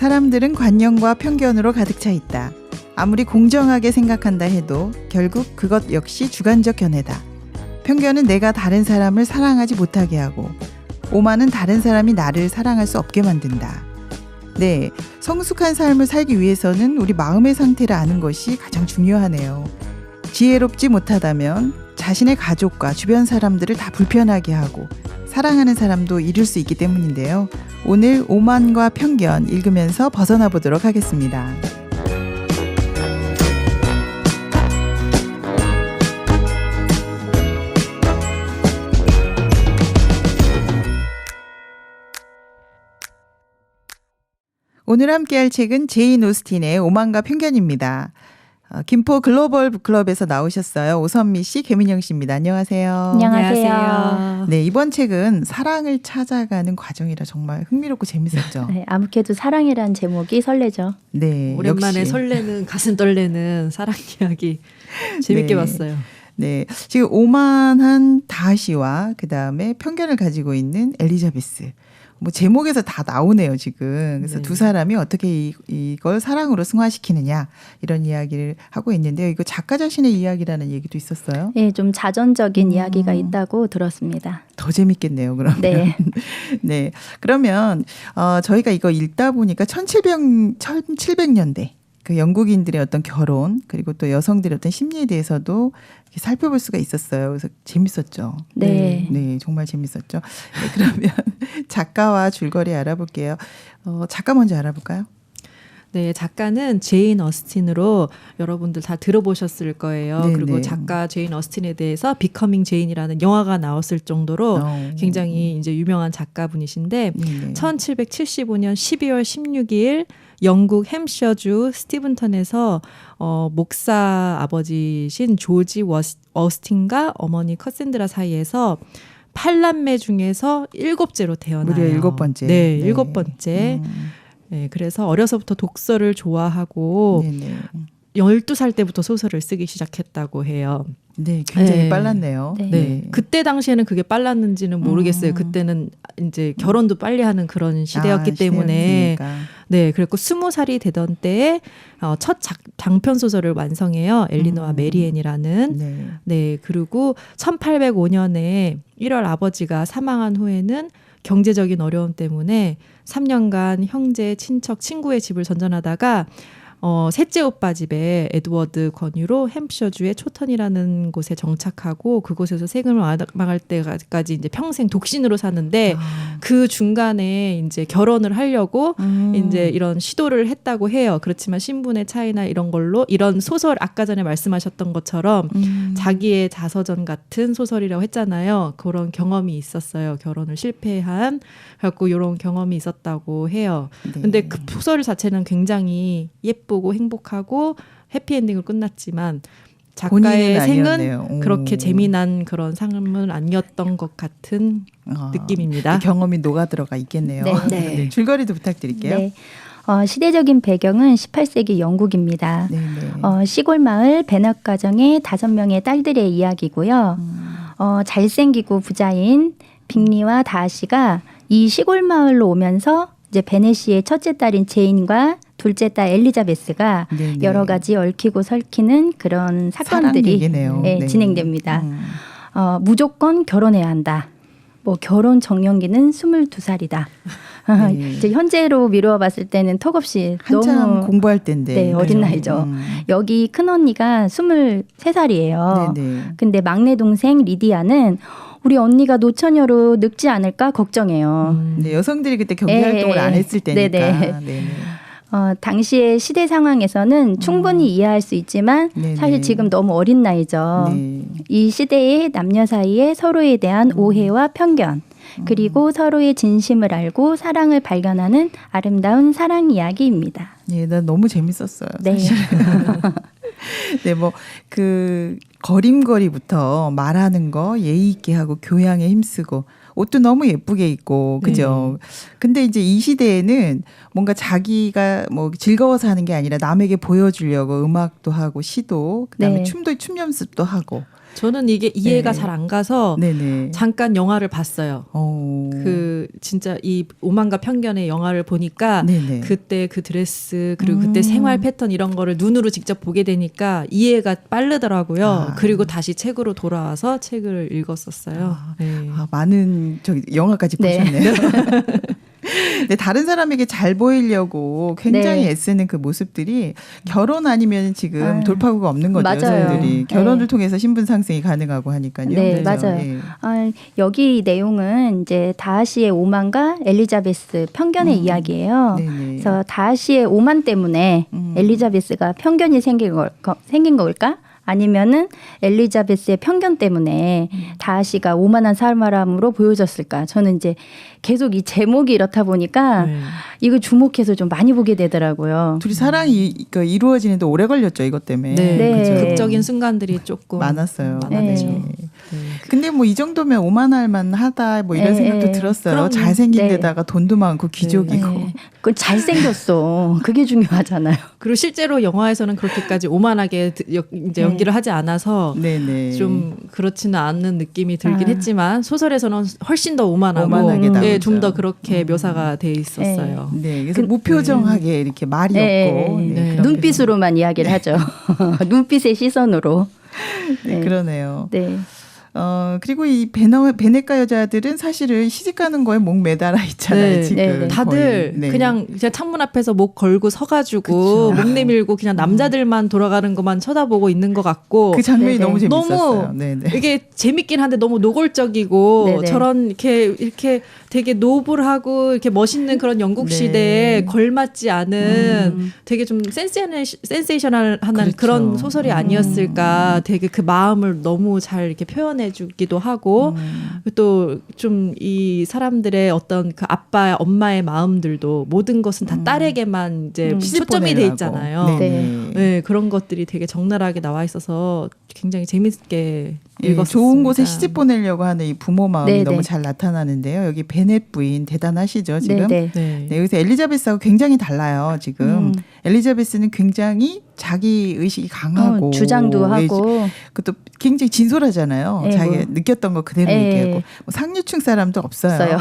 사람들은 관념과 편견으로 가득 차 있다. 아무리 공정하게 생각한다 해도 결국 그것 역시 주관적 견해다. 편견은 내가 다른 사람을 사랑하지 못하게 하고, 오만은 다른 사람이 나를 사랑할 수 없게 만든다. 네, 성숙한 삶을 살기 위해서는 우리 마음의 상태를 아는 것이 가장 중요하네요. 지혜롭지 못하다면 자신의 가족과 주변 사람들을 다 불편하게 하고 사랑하는 사람도 잃을 수 있기 때문인데요. 오늘 오만과 편견 읽으면서 벗어나 보도록 하겠습니다. 오늘 함께할 책은 제인 오스틴의 오만과 편견입니다. 김포 글로벌 북클럽에서 나오셨어요. 오선미 씨, 개민영 씨입니다. 안녕하세요. 안녕하세요. 네, 이번 책은 사랑을 찾아가는 과정이라 정말 흥미롭고 재밌었죠. 네, 아무래도 사랑이란 제목이 설레죠. 네, 오랜만에 역시. 설레는 가슴 떨리는 사랑 이야기 재밌게 네. 봤어요. 네, 지금 오만한 다시와 그 다음에 편견을 가지고 있는 엘리자베스. 뭐 제목에서 다 나오네요 지금. 그래서 네. 두 사람이 어떻게 이걸 사랑으로 승화시키느냐 이런 이야기를 하고 있는데요. 이거 작가 자신의 이야기라는 얘기도 있었어요. 네, 좀 자전적인 이야기가 있다고 들었습니다. 더 재밌겠네요. 그러면. 네. 네. 그러면 저희가 이거 읽다 보니까 1700년대 그 영국인들의 어떤 결혼 그리고 또 여성들의 어떤 심리에 대해서도 이렇게 살펴볼 수가 있었어요. 그래서 재밌었죠. 네. 네, 정말 재밌었죠. 네, 그러면 작가와 줄거리 알아볼게요. 작가 먼저 알아볼까요? 네, 작가는 제인 어스틴으로 여러분들 다 들어보셨을 거예요. 네, 그리고 네. 작가 제인 어스틴에 대해서 비커밍 제인이라는 영화가 나왔을 정도로 굉장히 이제 유명한 작가분이신데 네. 1775년 12월 16일 영국 햄셔주 스티븐턴에서 목사 아버지신 조지 어스틴과 어머니 커샌드라 사이에서 8남매 중에서 7째로 태어나요. 무려 7번째. 네, 7번째. 네, 그래서 어려서부터 독서를 좋아하고 네네. 12살 때부터 소설을 쓰기 시작했다고 해요. 네, 굉장히 네. 빨랐네요. 네. 네. 그때 당시에는 그게 빨랐는지는 모르겠어요. 그때는 이제 결혼도 빨리 하는 그런 시대였기 때문에. 시대였으니까. 네, 그랬고 20살이 되던 때에 첫 장편 소설을 완성해요. 엘리노와 메리앤이라는. 네. 네, 그리고 1805년에 1월 아버지가 사망한 후에는 경제적인 어려움 때문에 3년간 형제, 친척, 친구의 집을 전전하다가 셋째 오빠 집에 에드워드 권유로 햄프셔주의 초턴이라는 곳에 정착하고 그곳에서 세금을 마감할 때까지 이제 평생 독신으로 사는데 그 중간에 이제 결혼을 하려고 이제 이런 시도를 했다고 해요. 그렇지만 신분의 차이나 이런 걸로 이런 소설 아까 전에 말씀하셨던 것처럼 자기의 자서전 같은 소설이라고 했잖아요. 그런 경험이 있었어요. 결혼을 실패한 그래갖고 이런 경험이 있었다고 해요. 네. 근데 그 소설 자체는 굉장히 예쁘고 행복하고 해피엔딩으로 끝났지만 작가의 생은 그렇게 재미난 그런 삶은 아니었던 것 같은 느낌입니다. 그 경험이 녹아 들어가 있겠네요. 네. 네. 네, 줄거리도 부탁드릴게요. 네. 시대적인 배경은 18세기 영국입니다. 네, 네. 시골 마을 베넛 가정의 5명의 딸들의 이야기고요. 잘생기고 부자인 빅리와 다시가 이 시골 마을로 오면서 이제 베넷시의 첫째 딸인 제인과 둘째 딸 엘리자베스가 네, 네. 여러 가지 얽히고 설키는 그런 사건들이 네. 진행됩니다. 무조건 결혼해야 한다. 뭐 결혼 정년기는 22살이다. 네. 이제 현재로 미루어 봤을 때는 턱없이 한참 너무 공부할 때인데. 네, 어린 나이죠. 여기 큰언니가 23살이에요. 네네. 근데 막내 동생 리디아는 우리 언니가 노처녀로 늙지 않을까 걱정해요. 네, 여성들이 그때 경제 활동을 안 했을 때니까. 네네. 네네. 당시의 시대 상황에서는 충분히 이해할 수 있지만 네네. 사실 지금 너무 어린 나이죠. 네. 이 시대의 남녀 사이에 서로에 대한 오해와 편견 그리고 서로의 진심을 알고 사랑을 발견하는 아름다운 사랑 이야기입니다. 예, 난 너무 재밌었어요. 네. 사실. 네, 뭐 그 걸음걸이부터 말하는 거 예의 있게 하고 교양에 힘쓰고 옷도 너무 예쁘게 입고 그죠. 근데 이제 이 시대에는 뭔가 자기가 뭐 즐거워서 하는 게 아니라 남에게 보여주려고 음악도 하고 시도 그다음에 네. 춤 연습도 하고 저는 이게 이해가 네. 잘 안 가서 네네. 잠깐 영화를 봤어요. 그 진짜 이 오만과 편견의 영화를 보니까 네네. 그때 그 드레스 그리고 그때 생활 패턴 이런 거를 눈으로 직접 보게 되니까 이해가 빠르더라고요. 그리고 다시 책으로 돌아와서 책을 읽었었어요. 네. 많은 영화까지 네. 보셨네요. 근데 다른 사람에게 잘 보이려고 굉장히 네. 애쓰는 그 모습들이 결혼 아니면 지금 돌파구가 없는 거죠. 맞아요. 여성들이 결혼을 네. 통해서 신분 상승이 가능하고 하니까요. 네, 그죠? 맞아요. 네. 여기 내용은 이제 다하시의 오만과 엘리자베스 편견의 이야기예요. 네네. 그래서 다하시의 오만 때문에 엘리자베스가 편견이 생긴 걸까? 아니면은 엘리자베스의 편견 때문에 다하시가 오만한 사람으로 보여졌을까? 저는 이제 계속 이 제목이 이렇다 보니까 네. 이거 주목해서 좀 많이 보게 되더라고요. 둘이 사랑이 이루어지는데 오래 걸렸죠. 이것 때문에. 네. 네. 그죠? 극적인 순간들이 조금 많았어요. 많았죠. 네. 네. 근데 뭐 이 정도면 오만할 만하다 뭐 이런 네. 생각도 들었어요. 그럼요. 잘생긴 네. 데다가 돈도 많고 귀족이고. 네. 그건 잘생겼어. 그게 중요하잖아요. 그리고 실제로 영화에서는 그렇게까지 오만하게 이제 연기를 하지 않아서 네네. 좀 그렇지는 않은 느낌이 들긴 아. 했지만 소설에서는 훨씬 더 오만하고 오만하게 나오죠. 좀 더 그렇게 묘사가 돼 있었어요. 네, 그래서 무표정하게 이렇게 말이 네. 없고 네. 그런 눈빛으로만 이야기를 하죠. 눈빛의 시선으로. 네, 그러네요. 네. 그리고 이 베네카 여자들은 사실은 시집가는 거에 목 매달아 있잖아요. 네. 지금 네, 네. 다들 거의. 네. 그냥 창문 앞에서 목 걸고 서가지고 그쵸. 목 내밀고 그냥 남자들만 돌아가는 것만 쳐다보고 있는 것 같고 그 장면이 네네. 너무 재밌었어요. 너무 네네. 이게 재밌긴 한데 너무 노골적이고 네네. 저런 이렇게 되게 노블하고 이렇게 멋있는 그런 영국 네. 시대에 걸맞지 않은 되게 좀 센세이셔널한 그렇죠. 그런 소설이 아니었을까. 되게 그 마음을 너무 잘 이렇게 표현해주기도 하고 또 좀 이 사람들의 어떤 그 아빠 엄마의 마음들도 모든 것은 다 딸에게만 이제 시집 초점이 돼 보내라고. 있잖아요. 네네. 네, 그런 것들이 되게 적나라하게 나와 있어서 굉장히 재밌게 예, 읽었습니다. 좋은 곳에 시집 보내려고 하는 이 부모 마음이 네네. 너무 잘 나타나는데요. 여기 베넷 부인 대단하시죠 지금. 네. 네. 네, 여기서 엘리자베스하고 굉장히 달라요. 지금 엘리자베스는 굉장히 자기 의식이 강하고 주장도 하고. 그것도 굉장히 진솔하잖아요. 네, 자기 뭐. 느꼈던 거 그대로 네. 얘기하고 뭐 상류층 사람도 없어요. 없어요.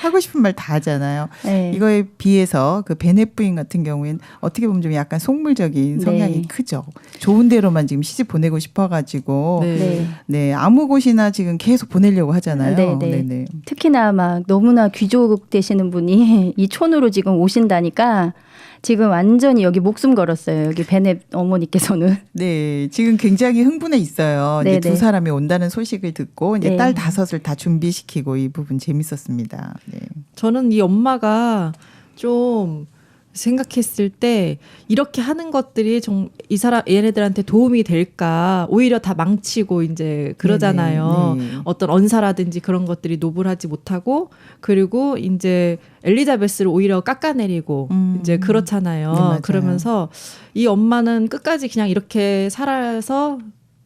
하고 싶은 말 다 하잖아요. 네. 이거에 비해서 그 베넷 부인 같은 경우에는 어떻게 보면 좀 약간 속물적인 성향이 네. 크죠. 좋은 데로만 지금 시집 보내고 싶어가지고 네. 네. 네, 아무 곳이나 지금 계속 보내려고 하잖아요. 네, 네. 네네. 특히나 막 너무나 귀족 되시는 분이 이 촌으로 지금 오신다니까 지금 완전히 여기 목숨 걸었어요. 여기 베넷 어머니께서는. 네, 지금 굉장히 흥분해 있어요. 이제 네네. 두 사람이 온다는 소식을 듣고 이제 네. 딸 5을 다 준비시키고 이 부분 재밌었습니다. 네. 저는 이 엄마가 좀 생각했을 때 이렇게 하는 것들이 좀 이 사람 얘네들한테 도움이 될까 오히려 다 망치고 이제 그러잖아요. 네네. 네. 어떤 언사라든지 그런 것들이 노블하지 못하고 그리고 이제 엘리자베스를 오히려 깎아내리고 이제 그렇잖아요. 네, 맞아요. 그러면서 이 엄마는 끝까지 그냥 이렇게 살아서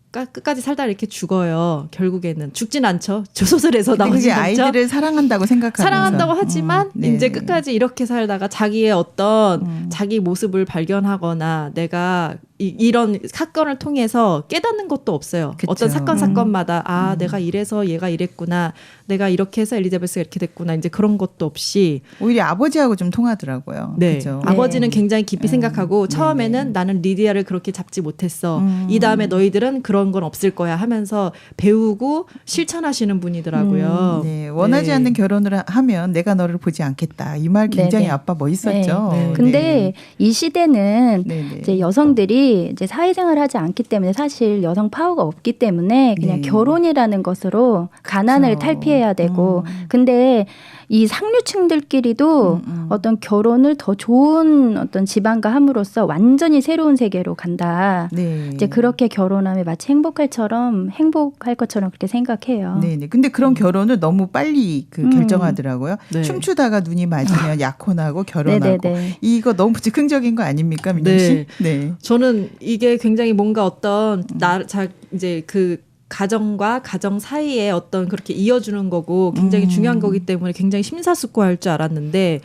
끝까지 살다 이렇게 죽어요. 결국에는 죽진 않죠. 저 소설에서 근데 그게 나오진 않죠. 아이들을 사랑한다고 생각하면서 사랑한다고 하지만 네. 이제 끝까지 이렇게 살다가 자기의 어떤 자기 모습을 발견하거나 내가 이런 사건을 통해서 깨닫는 것도 없어요. 그쵸. 어떤 사건마다 내가 이래서 얘가 이랬구나. 내가 이렇게 해서 엘리자베스가 이렇게 됐구나. 이제 그런 것도 없이 오히려 아버지하고 좀 통하더라고요. 네. 그죠? 아버지는 굉장히 깊이 생각하고 네, 처음에는 네. 나는 리디아를 그렇게 잡지 못했어. 이 다음에 너희들은 그런 건 없을 거야 하면서 배우고 실천하시는 분이더라고요. 네, 원하지 네. 않는 결혼을 하면 내가 너를 보지 않겠다. 이 말 굉장히 네네. 아빠 멋있었죠. 네. 근데 이 시대는 네네. 이제 여성들이 이제 사회생활을 하지 않기 때문에 사실 여성 파워가 없기 때문에 그냥 네. 결혼이라는 것으로 가난을 그렇죠. 탈피해야 되고 근데 이 상류층들끼리도 어떤 결혼을 더 좋은 어떤 지방과 함으로써 완전히 새로운 세계로 간다. 네. 이제 그렇게 결혼하면 마치 행복할 것처럼 그렇게 생각해요. 네네. 근데 그런 결혼을 너무 빨리 결정하더라고요. 네. 춤추다가 눈이 맞으면 약혼하고 결혼하고. 네네네. 이거 너무 즉흥적인 거 아닙니까, 민경 씨? 네. 저는 이게 굉장히 뭔가 어떤 이제 그 가정과 가정 사이에 어떤 그렇게 이어주는 거고 굉장히 중요한 거기 때문에 굉장히 심사숙고할 줄 알았는데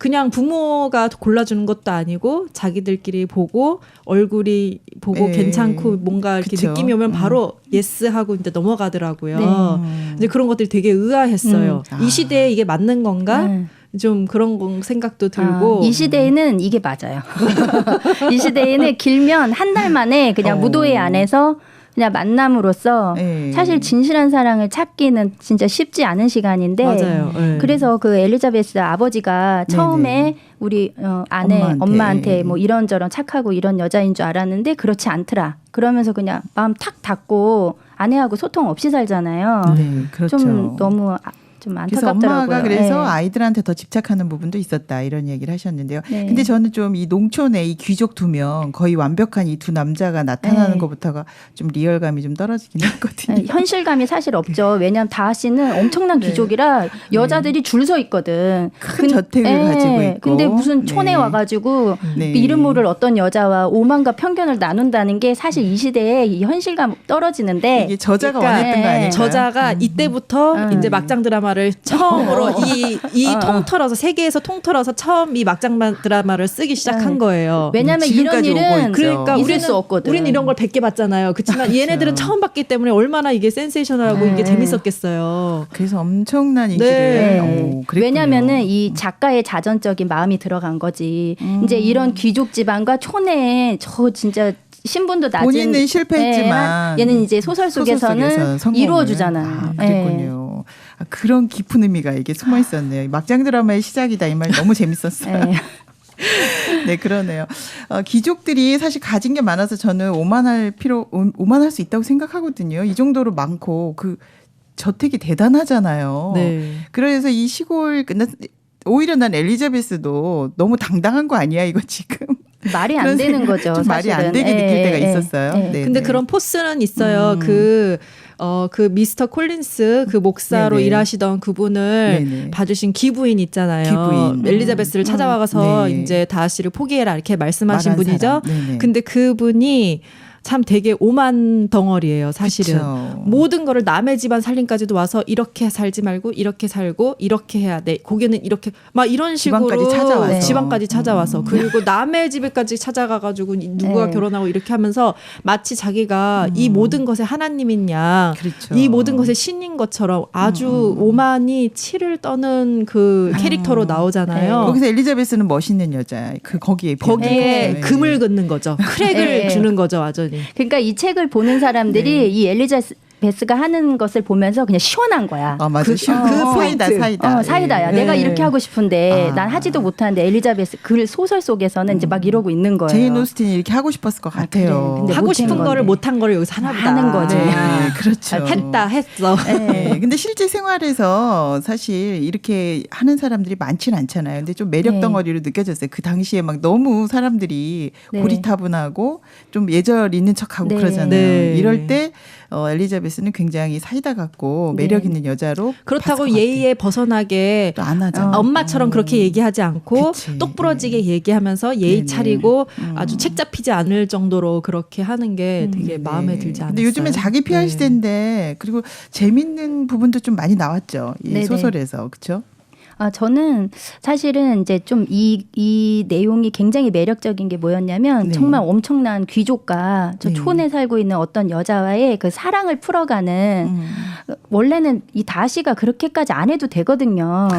그냥 부모가 골라주는 것도 아니고 자기들끼리 보고 얼굴이 보고 네. 괜찮고 뭔가 이렇게 그쵸. 느낌이 오면 바로 예스 하고 이제 넘어가더라고요. 네. 이제 그런 것들이 되게 의아했어요. 아. 이 시대에 이게 맞는 건가? 네. 좀 그런 생각도 들고. 이 시대에는 이게 맞아요. 이 시대에는 길면 한 달 만에 그냥 무도회 안에서 그냥 만남으로써 네. 사실 진실한 사랑을 찾기는 진짜 쉽지 않은 시간인데 맞아요. 네. 그래서 그 엘리자베스 아버지가 처음에 우리 아내 엄마한테 뭐 이런저런 착하고 이런 여자인 줄 알았는데 그렇지 않더라. 그러면서 그냥 마음 탁 닫고 아내하고 소통 없이 살잖아요. 네, 그렇죠. 좀 너무 좀 그래서 안타깝더라고요. 엄마가 그래서 네. 아이들한테 더 집착하는 부분도 있었다 이런 얘기를 하셨는데요. 네. 근데 저는 좀 이 농촌의 이 귀족 2명 거의 완벽한 이 두 남자가 나타나는 네. 것부터가 좀 리얼감이 좀 떨어지긴 했거든요. 네, 현실감이 사실 없죠. 왜냐하면 다하 씨는 엄청난 네. 귀족이라 여자들이 줄 서 있거든. 큰 저택을 가지고 있고. 근데 무슨 촌에 네. 와가지고 네. 이름 모를 어떤 여자와 오만과 편견을 나눈다는 게 사실 이 시대에 이 현실감 떨어지는데 이게 저자가 그러니까, 원했던 거 아닌가요? 저자가 이때부터 이제 막장 드라마를 처음으로 이 통틀어서 세계에서 통틀어서 처음 이 막장 드라마를 쓰기 시작한 거예요. 왜냐하면 이런 지금까지 오고 일은 있죠. 그러니까 있을 수 없거든. 우리는 이런 걸 100개 봤잖아요. 그렇지만 얘네들은 처음 봤기 때문에 얼마나 이게 센세이셔널하고 이게 재밌었겠어요. 그래서 엄청난 인기를. 네. 오, 그랬군요. 왜냐면은 이 작가의 자전적인 마음이 들어간 거지. 이제 이런 귀족 집안과 촌에 저 진짜 신분도 낮은 본인은 실패했지만 얘는 이제 소설 속에서는 성공을. 이루어주잖아요. 그랬군요. 아, 그런 깊은 의미가 이게 숨어 있었네요. 막장 드라마의 시작이다 이 말 너무 재밌었어요. 네. 네, 그러네요. 귀족들이 사실 가진 게 많아서 저는 오만할 수 있다고 생각하거든요. 이 정도로 많고 그 저택이 대단하잖아요. 네. 그래서 이 시골 오히려 난 엘리자베스도 너무 당당한 거 아니야 이거 지금. 말이 안 되는 거죠. 좀 말이 안 사실은. 되게 느낄 때가 있었어요. 네, 근데 네. 그런 포스는 있어요. 그 미스터 콜린스 그 목사로 네네. 일하시던 그분을 네네. 봐주신 귀부인 있잖아요. 귀부인. 엘리자베스를 찾아와서 네. 이제 다하 씨를 포기해라 이렇게 말씀하신 말한 분이죠. 사람. 네네. 근데 그분이 참 되게 오만 덩어리예요, 사실은. 그쵸. 모든 거를 남의 집안 살림까지도 와서 이렇게 살지 말고 이렇게 살고 이렇게 해야 돼. 고개는 이렇게 막 이런 식으로 지방까지 찾아와서. 지방까지 찾아와서 그리고 남의 집에까지 찾아가가지고 누가 네. 결혼하고 이렇게 하면서 마치 자기가 이 모든 것의 하나님인 양, 그렇죠. 이 모든 것의 신인 것처럼 아주 오만이 치를 떠는 그 캐릭터로 나오잖아요. 거기서 엘리자베스는 멋있는 여자. 거기에 거기에 비하면. 금을 긋는 거죠. 크랙을 네. 주는 거죠, 완전히. 그러니까 이 책을 보는 사람들이 네. 이 엘리자베스가 하는 것을 보면서 그냥 시원한 거야. 맞아. 그 사이다, 포인트. 사이다. 사이다야. 예. 내가 이렇게 하고 싶은데 아. 난 하지도 못하는데 엘리자베스 그 소설 속에서는 이제 막 이러고 있는 거예요. 제인 오스틴이 이렇게 하고 싶었을 것 같아요. 그래. 근데 하고 못한 싶은 건데. 거를 못한 거를 여기서 하나보다 하는 거지. 네, 그렇죠. 했어. 네, 근데 실제 생활에서 사실 이렇게 하는 사람들이 많지는 않잖아요. 근데 좀 매력 네. 덩어리로 느껴졌어요. 그 당시에 막 너무 사람들이 네. 고리타분하고 좀 예절 있는 척하고 네. 그러잖아요. 네. 이럴 때 엘리자베스는 굉장히 사이다 같고 네. 매력 있는 여자로 그렇다고 봤을 것 예의에 벗어나게 같아요. 또안 하잖아. 엄마처럼 그렇게 얘기하지 않고 그치. 똑부러지게 얘기하면서 예의 네네. 차리고 아주 책 잡히지 않을 정도로 그렇게 하는 게 되게 마음에 들지 않았어요. 근데 요즘엔 자기 PR 네. 시대인데 그리고 재밌는 부분도 좀 많이 나왔죠. 이 네네. 소설에서. 그렇죠? 저는 사실은 이제 좀 이 내용이 굉장히 매력적인 게 뭐였냐면 네. 정말 엄청난 귀족과 저 네. 촌에 살고 있는 어떤 여자와의 그 사랑을 풀어가는 원래는 이 다시가 그렇게까지 안 해도 되거든요.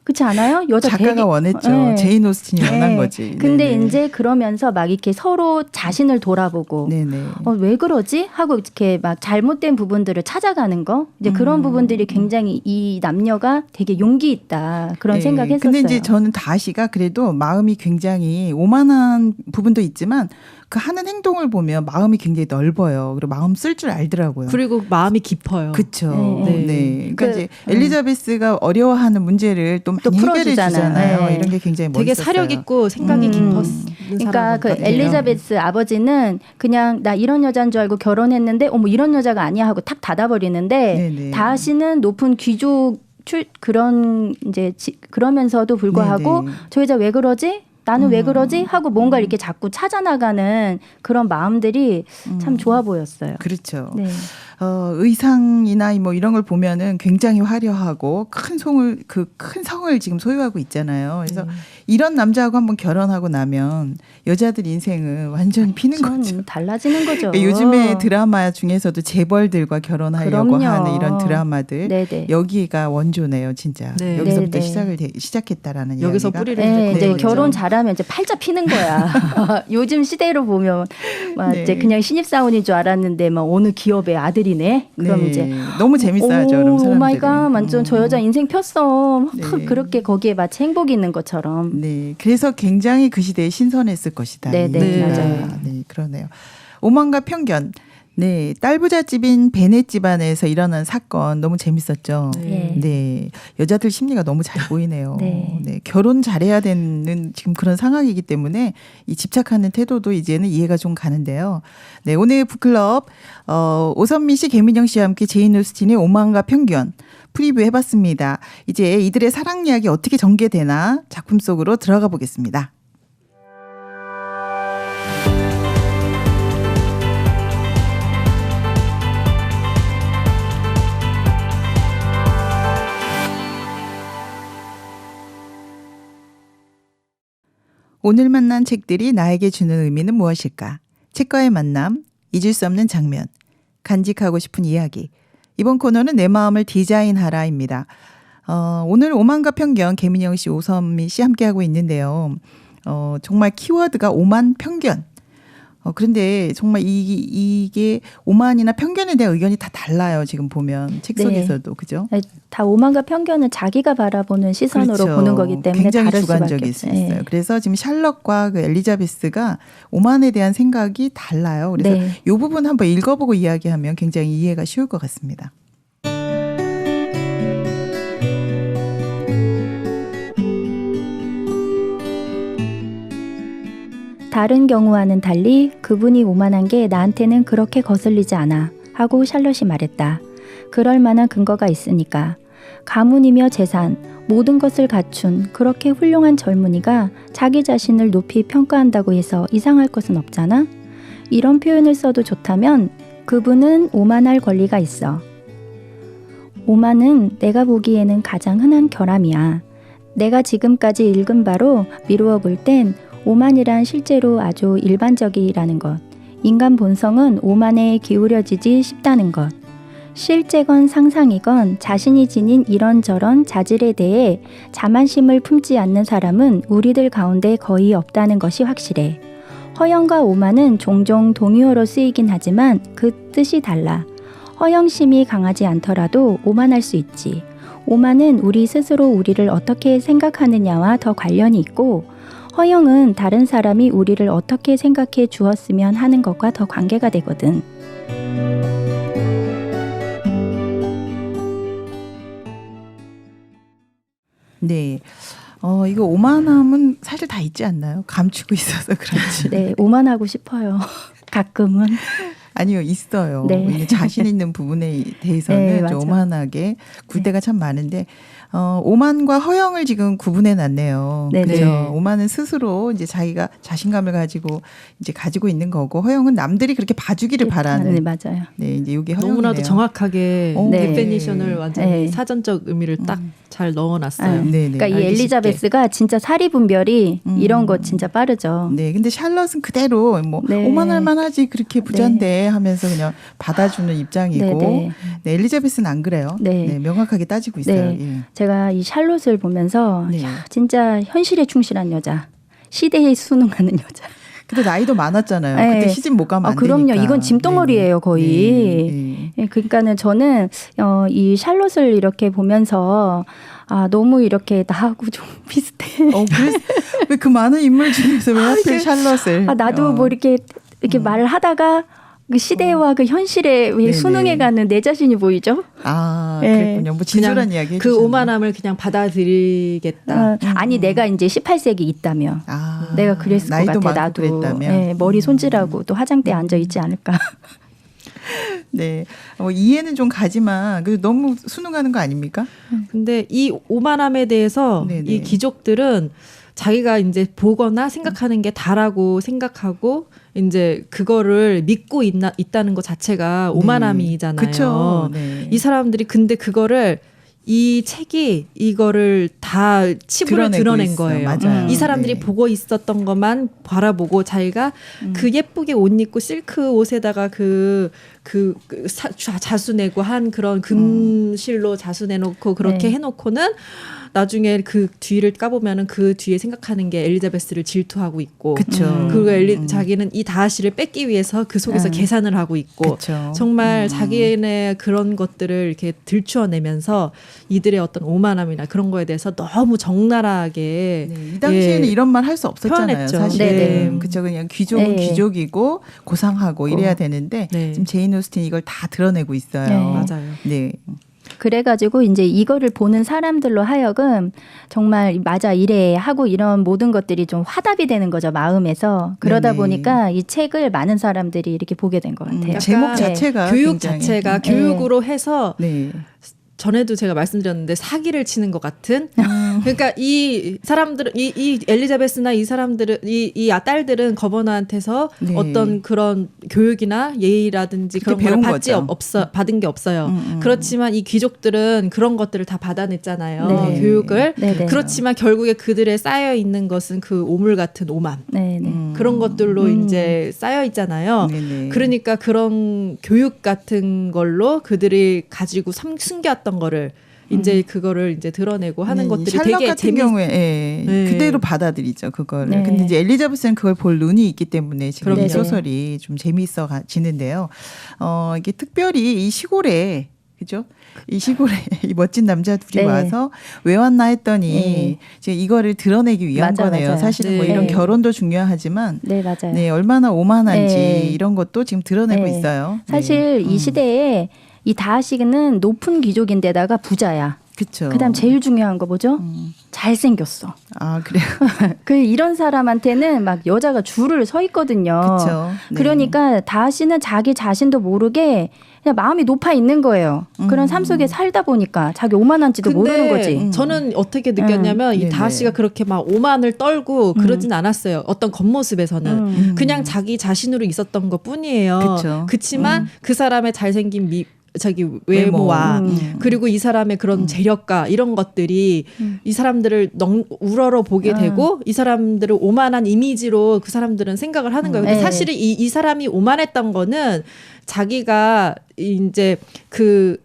그렇지 않아요? 여자 작가가 되게- 원했죠. 네. 제인 오스틴이 원한 네. 거지. 근데 네네. 이제 그러면서 막 이렇게 서로 자신을 돌아보고 네네. 왜 그러지? 하고 이렇게 막 잘못된 부분들을 찾아가는 거. 이제 그런 부분들이 굉장히 이 남녀가 되게 용기 있다. 그런 네. 생각했었어요. 근데 이제 저는 다시가 그래도 마음이 굉장히 오만한 부분도 있지만 그 하는 행동을 보면 마음이 굉장히 넓어요. 그리고 마음 쓸 줄 알더라고요. 그리고 마음이 깊어요. 그렇죠. 네. 네. 그러니까 그, 이제 엘리자베스가 어려워하는 문제를 또 많이 해결해 풀어주잖아요. 주잖아요. 네. 이런 게 굉장히 되게 멋있었어요. 사력 있고 생각이 깊었는 그러니까 사람 그 같아요. 엘리자베스 아버지는 그냥 나 이런 여자인 줄 알고 결혼했는데 어머 이런 여자가 아니야 하고 탁 닫아버리는데 네네. 다시는 높은 귀족 그런 이제 그러면서도 불구하고 네네. 저 여자 왜 그러지? 나는 왜 그러지? 하고 뭔가 이렇게 자꾸 찾아나가는 그런 마음들이 참 좋아 보였어요. 그렇죠. 네. 의상이나 뭐 이런 걸 보면은 굉장히 화려하고 큰 성을 지금 소유하고 있잖아요. 그래서 이런 남자하고 한번 결혼하고 나면 여자들 인생은 완전 피는 거죠. 달라지는 거죠. 그러니까 요즘에 드라마 중에서도 재벌들과 결혼하려고 그럼요. 하는 이런 드라마들 네네. 여기가 원조네요, 진짜. 네. 여기서부터 네네. 시작했다라는 여기서 이야기가. 뿌리를 네, 이제 거죠. 결혼 잘하면 이제 팔자 피는 거야. 요즘 시대로 보면 막 네. 이제 그냥 신입사원인 줄 알았는데 막 어느 기업의 아들이네. 그럼 네. 이제 너무 재밌어야죠, 그럼 사람들이. 오마이갓, 완전 저 여자 인생 폈어. 막 네. 그렇게 거기에 마치 행복이 있는 것처럼. 네, 그래서 굉장히 그 시대에 신선했을 것이다. 네, 이 네, 얘기가. 맞아요. 네, 그러네요. 오만과 편견. 네, 딸부잣집인 베넷 집안에서 일어난 사건 너무 재밌었죠. 네. 네, 여자들 심리가 너무 잘 보이네요. 네. 네, 결혼 잘해야 되는 지금 그런 상황이기 때문에 이 집착하는 태도도 이제는 이해가 좀 가는데요. 네, 오늘 북클럽 오선미 씨, 개민영 씨와 함께 제인 오스틴의 오만과 편견 프리뷰 해봤습니다. 이제 이들의 사랑 이야기 어떻게 전개되나 작품 속으로 들어가 보겠습니다. 오늘 만난 책들이 나에게 주는 의미는 무엇일까? 책과의 만남, 잊을 수 없는 장면, 간직하고 싶은 이야기. 이번 코너는 내 마음을 디자인하라입니다. 오늘 오만과 편견, 개민영 씨, 오선미 씨 함께하고 있는데요. 정말 키워드가 오만, 편견. 그런데 정말 이게 오만이나 편견에 대한 의견이 다 달라요. 지금 보면 책 네. 속에서도. 그죠? 다 오만과 편견은 자기가 바라보는 시선으로 그렇죠. 보는 거기 때문에 굉장히 다를 수밖에 주관적일 수 없어요. 있어요. 그래서 지금 샬럿과 그 엘리자베스가 오만에 대한 생각이 달라요. 그래서 네. 이 부분 한번 읽어보고 이야기하면 굉장히 이해가 쉬울 것 같습니다. 다른 경우와는 달리 그분이 오만한 게 나한테는 그렇게 거슬리지 않아 하고 샬롯이 말했다. 그럴 만한 근거가 있으니까. 가문이며 재산, 모든 것을 갖춘 그렇게 훌륭한 젊은이가 자기 자신을 높이 평가한다고 해서 이상할 것은 없잖아? 이런 표현을 써도 좋다면 그분은 오만할 권리가 있어. 오만은 내가 보기에는 가장 흔한 결함이야. 내가 지금까지 읽은 바로 미루어 볼 땐 오만이란 실제로 아주 일반적이라는 것. 인간 본성은 오만에 기울여지지 싶다는 것. 실제건 상상이건 자신이 지닌 이런저런 자질에 대해 자만심을 품지 않는 사람은 우리들 가운데 거의 없다는 것이 확실해. 허영과 오만은 종종 동의어로 쓰이긴 하지만 그 뜻이 달라. 허영심이 강하지 않더라도 오만할 수 있지. 오만은 우리 스스로 우리를 어떻게 생각하느냐와 더 관련이 있고, 허영은 다른 사람이 우리를 어떻게 생각해 주었으면 하는 것과 더 관계가 되거든. 네. 이거 오만함은 사실 다 있지 않나요? 감추고 있어서 그렇지. 네, 오만하고 싶어요. 가끔은. 아니요, 있어요. 네. 자신 있는 부분에 대해서는 네, 좀 맞아. 오만하게 굴 때가 참 많은데, 오만과 허영을 지금 구분해 놨네요. 네, 그죠? 네. 오만은 스스로 이제 자기가 자신감을 가지고 있는 거고, 허영은 남들이 그렇게 봐주기를 바라는. 네, 맞아요. 네, 이제 이게 허영이네요. 너무나도 정확하게 네. 데피니션을 완전히 네. 사전적 의미를 딱 잘 넣어놨어요. 네, 네. 그러니까 이 알기 엘리자베스가 진짜 사리 분별이 이런 거 진짜 빠르죠. 네, 근데 샬럿은 그대로 네. 오만할 만하지 그렇게 부자인데 하면서 그냥 받아주는 입장이고, 네, 네, 엘리자베스는 안 그래요. 네. 네, 명확하게 따지고 있어요. 네. 예. 제가 이 샬롯을 보면서 네. 야, 진짜 현실에 충실한 여자, 시대에 순응하는 여자. 근데 나이도 많았잖아요. 네. 그때 시집 못 가면 안 그럼요. 되니까. 이건 짐덩어리예요, 거의. 네, 네. 그러니까는 저는 이 샬롯을 이렇게 보면서 너무 이렇게 나하고 좀 비슷해. 그래서 왜 그 많은 인물 중에서 왜 하필 샬럿을? 나도 뭐 이렇게 말을 하다가 그 시대와 그 현실에 왜 네네. 순응해가는 내 자신이 보이죠? 그랬군요. 뭐 그냥 진솔한 이야기 그 해주셨네요. 오만함을 그냥 받아들이겠다. 아니 내가 이제 18세기 있다며. 내가 그랬을 것 나이도 같아. 많고 나도 그랬다면. 네, 머리 손질하고 또 화장대에 앉아 있지 않을까. 네, 이해는 좀 가지만 그래도 너무 순응하는 거 아닙니까? 근데 이 오만함에 대해서 네네. 이 귀족들은 자기가 이제 보거나 생각하는 게 다라고 생각하고 이제 그거를 믿고 있다는 것 자체가 오만함이잖아요. 그렇죠. 네. 이 사람들이 근데 그거를 이 책이 이거를 다 치부를 드러내고 드러낸 있어. 거예요. 맞아요. 이 사람들이 네. 보고 있었던 것만 바라보고 자기가 그 예쁘게 옷 입고 실크 옷에다가 자수내고 한 그런 금실로 자수내놓고 그렇게 네. 해놓고는 나중에 그 뒤를 까보면은 그 뒤에 생각하는 게 엘리자베스를 질투하고 있고, 그쵸. 그리고 자기는 이 다하시를 뺏기 위해서 그 속에서 계산을 하고 있고, 그쵸. 정말 자기네 그런 것들을 이렇게 들추어내면서 이들의 어떤 오만함이나 그런 거에 대해서 너무 적나라하게 네, 이 당시에는 예, 이런 말 할 수 없었잖아요. 표현했죠. 사실. 네네. 그쵸. 그냥 귀족은 네. 귀족이고 고상하고 이래야 되는데 네. 지금 제인 오스틴 이걸 다 드러내고 있어요. 네. 맞아요. 네. 그래가지고 이제 이거를 보는 사람들로 하여금 정말 맞아 이래 하고 이런 모든 것들이 좀 화답이 되는 거죠, 마음에서. 그러다 네네. 보니까 이 책을 많은 사람들이 이렇게 보게 된 것 같아요. 제목 약간 자체가 교육 굉장히- 자체가 교육으로 해서 네. 전에도 제가 말씀드렸는데 사기를 치는 것 같은. 그러니까 이 사람들, 이 엘리자베스나 이 사람들은 이 딸들은 거버너한테서 네. 어떤 그런 교육이나 예의라든지 그런 그렇게 걸 배운 받지 거죠. 받은 게 없어요. 그렇지만 이 귀족들은 그런 것들을 다 받아냈잖아요. 네. 교육을. 네네. 그렇지만 결국에 그들의 쌓여 있는 것은 그 오물 같은 오만. 네네. 그런 것들로 이제 쌓여 있잖아요. 네네. 그러니까 그런 교육 같은 걸로 그들이 가지고 숨겨왔던 거를 이제 그거를 이제 드러내고 하는 네, 것들이 샬럿 되게 같은 경우에 예, 네. 그대로 받아들이죠 그거를. 네. 근데 이제 엘리자베스는 그걸 볼 눈이 있기 때문에 지금 이 네네. 소설이 좀 재미있어지는데요. 이게 특별히 이 시골에 그죠? 이 시골에 이 멋진 남자 둘이 네. 와서 왜 왔나 했더니 네. 지금 이거를 드러내기 위한 맞아, 거네요. 맞아요. 사실은 뭐 네. 이런 네. 결혼도 중요하지만 네, 맞아요. 네, 얼마나 오만한지 네. 이런 것도 지금 드러내고 네. 있어요. 사실 네. 이 시대에 이 다하시는 높은 귀족인데다가 부자야. 그렇죠. 그다음 제일 중요한 거 뭐죠? 잘생겼어. 아 그래요. 그 이런 사람한테는 막 여자가 줄을 서 있거든요. 그렇죠. 네. 그러니까 다하시는 자기 자신도 모르게 그냥 마음이 높아 있는 거예요. 그런 삶 속에 살다 보니까 자기 오만한지도 모르는 거지. 저는 어떻게 느꼈냐면 이 네네. 다하씨가 그렇게 막 오만을 떨고 그러진 않았어요. 어떤 겉모습에서는 그냥 자기 자신으로 있었던 것 뿐이에요. 그쵸. 그치만 그 사람의 잘생긴 자기 외모와 그리고 이 사람의 그런 재력과 이런 것들이 이 사람들을 우러러 보게 되고 이 사람들을 오만한 이미지로 그 사람들은 생각을 하는 거예요. 근데 네. 사실은 이 사람이 오만했던 거는 자기가 이제 그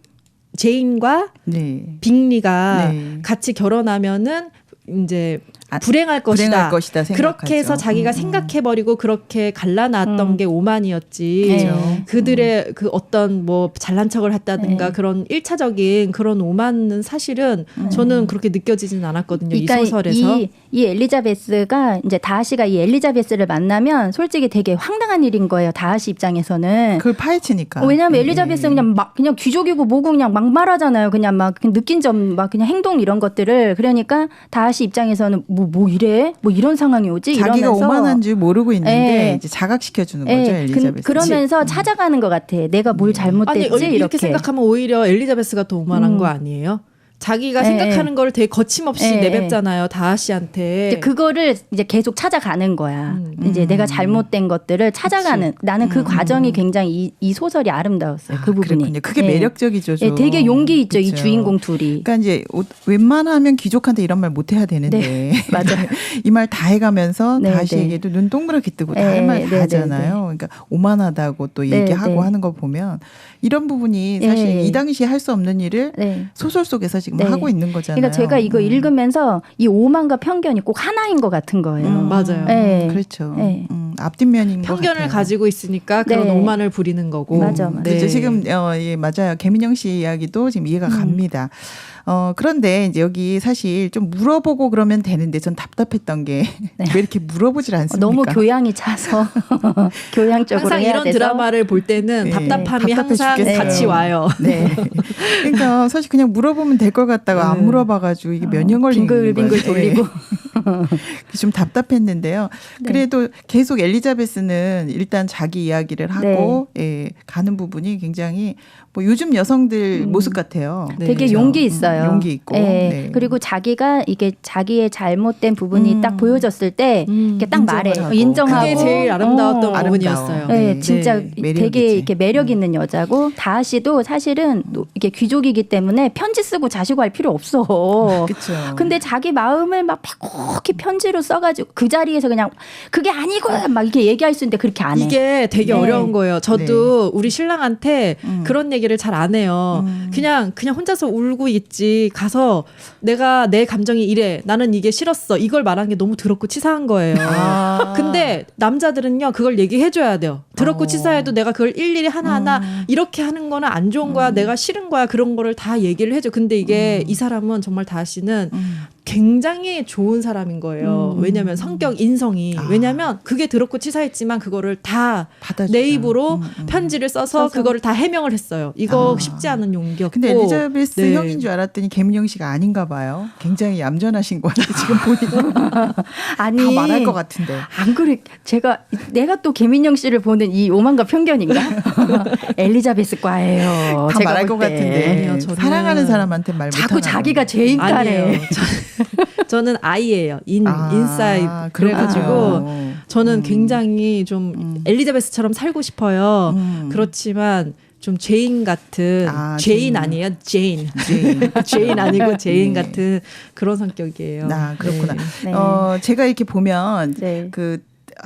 제인과 네. 빅리가 네. 같이 결혼하면은 이제 아, 불행할 것이다. 불행할 것이다 생각하죠. 그렇게 해서 자기가 생각해버리고 그렇게 갈라놨던 게 오만이었지. 네. 그들의 그 어떤 뭐 잘난 척을 했다든가 네. 그런 1차적인 그런 오만은 사실은 저는 그렇게 느껴지진 않았거든요. 이 소설에서. 이 엘리자베스가 이제 다하시가 이 엘리자베스를 만나면 솔직히 되게 황당한 일인 거예요. 다하시 입장에서는. 그걸 파헤치니까. 왜냐하면 네. 엘리자베스는 그냥 막 그냥 귀족이고 뭐고 그냥 막말하잖아요. 그냥 막 느낀 점 막 그냥 행동 이런 것들을. 그러니까 다하시 입장에서는 뭐 이래? 뭐 이런 상황이 오지? 자기가 이러면서 오만한 줄 모르고 있는데 네. 이제 자각시켜 주는 거죠, 엘리자베스. 그러면서 찾아가는 것 같아. 내가 뭘 잘못됐지? 아니 이렇게 이렇게 생각하면 오히려 엘리자베스가 더 오만한 거 아니에요? 자기가 생각하는 거를 되게 거침없이 내뱉잖아요. 다하씨한테. 이제 그거를 이제 계속 찾아가는 거야. 이제 내가 잘못된 것들을 찾아가는. 나는 그 과정이 굉장히 이 소설이 아름다웠어요. 그 부분이. 그렇군요. 그게 예. 매력적이죠. 좀. 예, 되게 용기 있죠. 이 그쵸. 주인공 둘이. 그러니까 이제 웬만하면 귀족한테 이런 말 못 해야 되는데 네, 맞아요. 이 말 다 해가면서 네, 다시에게도 눈 동그랗게 뜨고 다 네, 할 말 다 네, 하잖아요. 그러니까 오만하다고 또 네, 얘기하고 네. 하는 거 보면 이런 부분이 사실 네. 이 당시에 할 수 없는 일을 네. 소설 속에서 지금 네. 하고 있는 거잖아요. 그러니까 제가 이거 읽으면서 이 오만과 편견이 꼭 하나인 것 같은 거예요. 맞아요. 네. 그렇죠. 네. 앞뒷면인 것 편견을 같아요. 가지고 있으니까 그런 네. 오만을 부리는 거고. 맞아, 맞아. 그렇죠. 지금 예, 맞아요. 개민영 씨 이야기도 지금 이해가 갑니다. 그런데 이제 여기 사실 좀 물어보고 그러면 되는데 전 답답했던 게 왜 이렇게 물어보질 않습니까? 너무 교양이 차서 교양적으로 항상 해야 이런 돼서. 드라마를 볼 때는 네. 답답함이 답답해 항상 죽겠어요. 같이 와요. 네. 그러니까 사실 그냥 물어보면 될 것 같다가 안 물어봐가지고 이게 몇 년 걸리는 거예요. 빙글빙글 돌리고. 좀 답답했는데요. 네. 그래도 계속 엘리자베스는 일단 자기 이야기를 하고 예, 가는 부분이 굉장히 뭐 요즘 여성들 모습 같아요. 네. 되게 그렇죠? 용기 있어요. 용기 있고. 네. 네. 그리고 자기가 이게 자기의 잘못된 부분이 딱 보여졌을 때 이렇게 딱 인정을 말해. 하고. 인정하고. 그게 제일 아름다웠던 아름다워. 부분이었어요. 네, 네. 진짜 네, 매력이지. 되게 이렇게 매력 있는 여자고 다하 씨도 사실은 이게 귀족이기 때문에 편지 쓰고 자시고 할 필요 없어. 그렇죠. 근데 자기 마음을 막 팩하게 편지로 써가지고 그 자리에서 그냥 그게 아니고 막 이렇게 얘기할 수 있는데 그렇게 안 해. 이게 되게 네. 어려운 거예요. 저도 우리 신랑한테 그런 얘기를 잘 안 해요. 그냥 혼자서 울고 있지. 가서 내가 내 감정이 이래. 나는 이게 싫었어. 이걸 말하는 게 너무 더럽고 치사한 거예요. 근데 남자들은요 그걸 얘기해줘야 돼요. 더럽고 치사해도 내가 그걸 일일이 하나하나 이렇게 하는 거는 안 좋은 거야. 내가 싫은 거야. 그런 거를 다 얘기를 해줘. 근데 이게 이 사람은 정말 다하 씨는 굉장히 좋은 사람인 거예요. 왜냐하면 성격 인성이 왜냐하면 그게 더럽고 치사했지만 그거를 다 받아주죠. 내 입으로 편지를 써서 그거를 다 해명을 했어요. 이거 쉽지 않은 용기였고. 근데 엘리자베스 네. 형인 줄 알았더니 개민영 씨가 아닌가 봐요. 굉장히 얌전하신 것 같아요. 지금 보니까 아니 다 말할 것 같은데. 안 그래. 내가 또 개민영 씨를 보는 이 오만과 편견인가? 엘리자베스과예요. 다 제가 말할 볼 것 때. 같은데. 아니요, 저는 사랑하는 사람한테 말 자꾸 못하나 자기가 봐요. 죄인가래. 아니에요. 저는 아이예요. 인사이드. 그래가지고 그렇군요. 저는 굉장히 좀 엘리자베스처럼 살고 싶어요. 그렇지만 좀 제인 같은 제인 제인. 아니에요? 제인. 네. 제인 아니고 제인 네. 같은 그런 성격이에요. 그렇구나. 네. 제가 이렇게 보면 네. 그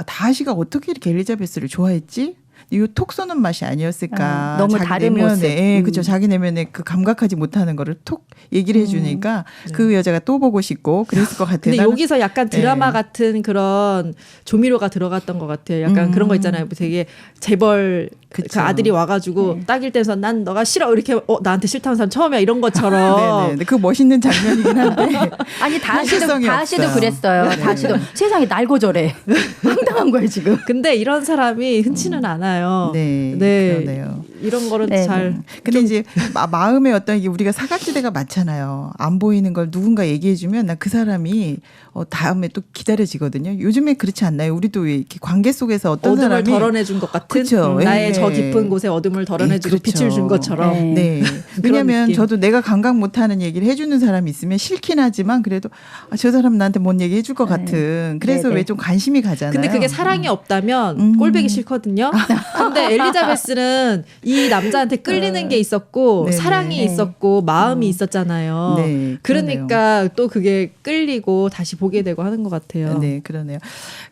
다하 씨가 어떻게 이렇게 엘리자베스를 좋아했지? 이 톡 쏘는 맛이 아니었을까. 너무 자기 다른 내면에, 모습. 예, 그렇죠. 자기 내면에 그 감각하지 못하는 거를 톡 얘기를 해주니까 그 여자가 또 보고 싶고 그랬을 것 같아요. 근데 나는- 여기서 약간 드라마 네. 같은 그런 조미료가 들어갔던 것 같아요. 약간 그런 거 있잖아요. 되게 재벌 그 그쵸. 아들이 와가지고 딱일 때서 난 너가 싫어 이렇게 나한테 싫다는 사람 처음이야 이런 것처럼. 네네. 그 멋있는 장면이긴 한데. 아니 현실성이 다하 씨도 없어요. 그랬어요. 네. 다하 씨도 세상에 날 거절해. 황당한 거예요 지금. 근데 이런 사람이 흔치는 않아요. 네, 네. 그러네요. 이런 거는 네, 잘. 근데 이제 마음에 어떤 이게 우리가 사각지대가 많잖아요. 안 보이는 걸 누군가 얘기해주면 나 그 사람이 다음에 또 기다려지거든요. 요즘에 그렇지 않나요? 우리도 왜 이렇게 관계 속에서 어떤 어둠을 사람이 덜어내준 것 같은 그쵸. 나의 예. 저 깊은 곳에 어둠을 덜어내주고 그렇죠. 빛을 준 것처럼. 네. 네. 그런 왜냐하면 느낌. 저도 내가 감각 못하는 얘기를 해주는 사람이 있으면 싫긴 하지만 그래도 저 사람 나한테 뭔 얘기 해줄 것 같은. 그래서 네네. 왜 좀 관심이 가잖아요. 근데 그게 사랑이 없다면 꼴배기 싫거든요. 근데 엘리자베스는 이 남자한테 끌리는 게 있었고 네네. 사랑이 있었고 마음이 있었잖아요. 네, 그러니까 또 그게 끌리고 다시 보게 되고 하는 것 같아요. 네, 그러네요.